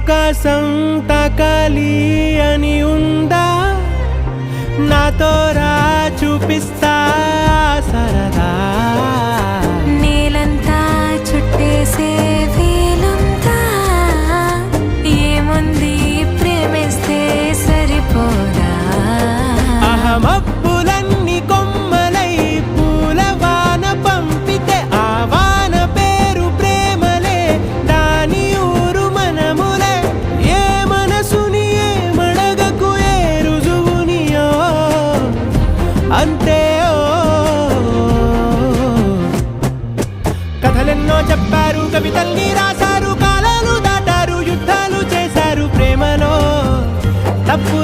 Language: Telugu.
ఆకాశం తాకాలి అని ఉందా, నాతో రా చూపిస్తా సరదా. నేలంతా చుట్టేసే వీలుందా, ఏముంది ప్రేమిస్తే సరిపోదా. అహమప్పులన్నీ కొమ్మలై పూలవాన పంపితే ఆ వాన పేరు ప్రేమలే, దాని ఊరు మనములే. ఏ మనసుని ఏ మడగకు ఏ రుజువునియో అంతే. కథలెన్నో చెప్పారు, కవితల్ని రాశారు, కాలాలు దాటారు, యుద్ధాలు చేశారు, ప్రేమలో తప్పు